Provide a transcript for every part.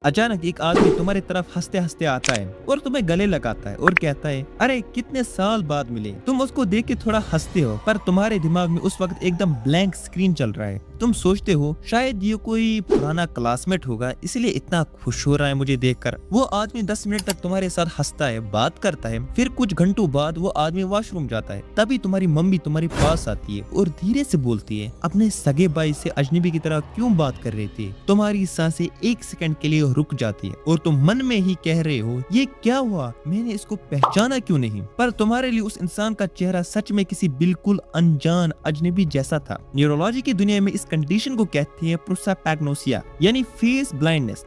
अचानक एक आदमी तुम्हारी तरफ हंसते हंसते आता है और तुम्हें गले लगाता है और कहता है, अरे कितने साल बाद मिले। तुम उसको देख के थोड़ा हंसते हो, पर तुम्हारे दिमाग में उस वक्त एकदम ब्लैंक स्क्रीन चल रहा है। तुम सोचते हो शायद ये कोई पुराना क्लासमेट होगा, इसलिए इतना खुश हो रहा है मुझे देखकर। वो आदमी 10 मिनट तक तुम्हारे साथ हंसता है, बात करता है, फिर कुछ घंटों बाद वो आदमी वॉशरूम जाता है। तभी तुम्हारी मम्मी तुम्हारे पास आती है और धीरे से बोलती है, अपने सगे भाई से अजनबी की तरह क्यों बात कर रहे थे। तुम्हारी सांसें 1 सेकंड के लिए रुक जाती है और तुम मन में ही कह रहे हो, ये क्या हुआ, मैंने इसको पहचाना क्यों नहीं। पर तुम्हारे लिए उस इंसान का चेहरा सच में किसी बिल्कुल अनजान अजनबी जैसा था। न्यूरोलॉजी की दुनिया में इस कंडीशन को कहते हैं प्रोसोपैग्नोसिया, यानी फेस ब्लाइंडनेस।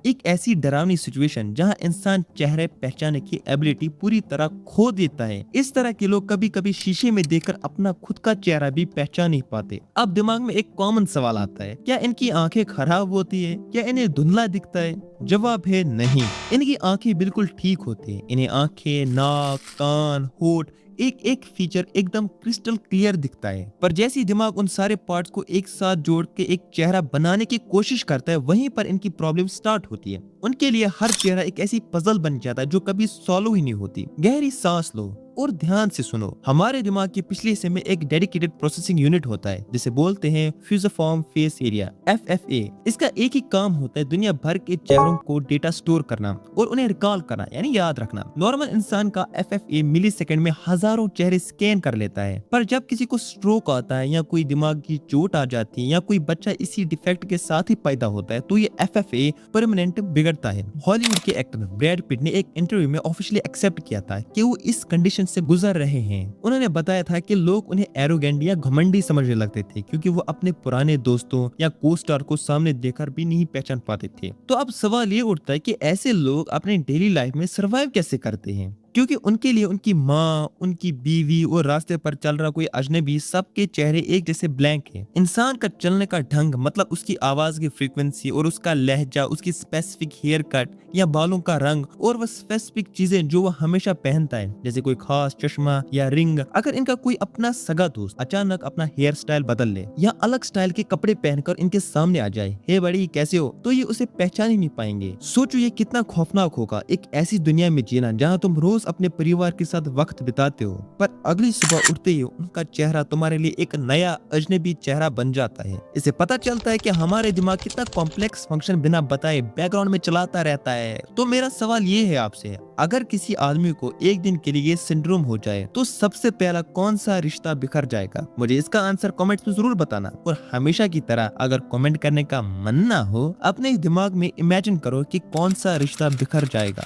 एक ऐसी डरावनी सिचुएशन जहां इंसान चेहरे पहचानने की एबिलिटी पूरी तरह खो देता है। इस तरह के लोग कभी कभी शीशे में देखकर अपना खुद का चेहरा भी पहचान नहीं पाते। अब दिमाग में एक कॉमन सवाल आता है, क्या इनकी आंखें खराब होती है, क्या इन्हें धुंधला दिखता है? जवाब है नहीं, इनकी आंखें बिल्कुल ठीक होती है। इन्हें आंखें, नाक, कान, होठ, एक एक फीचर एकदम क्रिस्टल क्लियर दिखता है। पर जैसे ही दिमाग उन सारे पार्ट्स को एक साथ जोड़ के एक चेहरा बनाने की कोशिश करता है, वहीं पर इनकी प्रॉब्लम स्टार्ट होती है। उनके लिए हर चेहरा एक ऐसी पजल बन जाता है जो कभी सॉल्व ही नहीं होती। गहरी सांस लो और ध्यान से सुनो। हमारे दिमाग के पिछले हिस्से में एक डेडिकेटेड प्रोसेसिंग यूनिट होता है जिसे बोलते हैं फ्यूजिफॉर्म फेस एरिया, FFA। इसका एक ही काम होता है दुनिया भर के चेहरों को डेटा स्टोर करना और उन्हें रिकॉल करना, यानी याद रखना। नॉर्मल इंसान का FFA मिली सेकंड में हजारों चेहरे स्कैन कर लेता है, पर जब किसी को स्ट्रोक आता है या कोई दिमाग की चोट आ जाती है या कोई बच्चा इसी डिफेक्ट के साथ ही पैदा होता है, तो ये FFA परमानेंट बिगड़ता है। हॉलीवुड के एक्टर ब्रैड पिट ने एक इंटरव्यू में ऑफिशियली एक्सेप्ट किया था कि वो इस कंडीशन से गुजर रहे हैं। उन्होंने बताया था कि लोग उन्हें एरोगेंट या घमंडी समझने लगते थे क्योंकि वो अपने पुराने दोस्तों या को स्टार को सामने देखकर भी नहीं पहचान पाते थे। तो अब सवाल ये उठता है कि ऐसे लोग अपने डेली लाइफ में सरवाइव कैसे करते हैं, क्योंकि उनके लिए उनकी माँ, उनकी बीवी और रास्ते पर चल रहा कोई अजनबी, सबके चेहरे एक जैसे ब्लैंक है। इंसान का चलने का ढंग, मतलब उसकी आवाज की फ्रीक्वेंसी और उसका लहजा, उसकी स्पेसिफिक हेयर कट या बालों का रंग और वह स्पेसिफिक चीजें जो वह हमेशा पहनता है, जैसे कोई खास चश्मा या रिंग। अगर इनका कोई अपना सगा दोस्त अचानक अपना हेयर स्टाइल बदल ले या अलग स्टाइल के कपड़े पहनकर इनके सामने आ जाए, हे बड़ी कैसे हो, तो ये उसे पहचान ही नहीं पाएंगे। सोचो ये कितना खौफनाक होगा, एक ऐसी दुनिया में जीना जहाँ तुम रोज अपने परिवार के साथ वक्त बिताते हो, पर अगली सुबह उठते ही उनका चेहरा तुम्हारे लिए एक नया अजनबी चेहरा बन जाता है। इससे पता चलता है कि हमारे दिमाग कितना कॉम्प्लेक्स फंक्शन बिना बताए बैकग्राउंड में चलाता रहता है। तो मेरा सवाल ये है आपसे, अगर किसी आदमी को एक दिन के लिए सिंड्रोम हो जाए तो सबसे पहला कौन सा रिश्ता बिखर जाएगा? मुझे इसका आंसर कमेंट्स में जरूर बताना। और हमेशा की तरह अगर कमेंट करने का मन ना हो, अपने दिमाग में इमेजिन करो कि कौन सा रिश्ता बिखर जाएगा।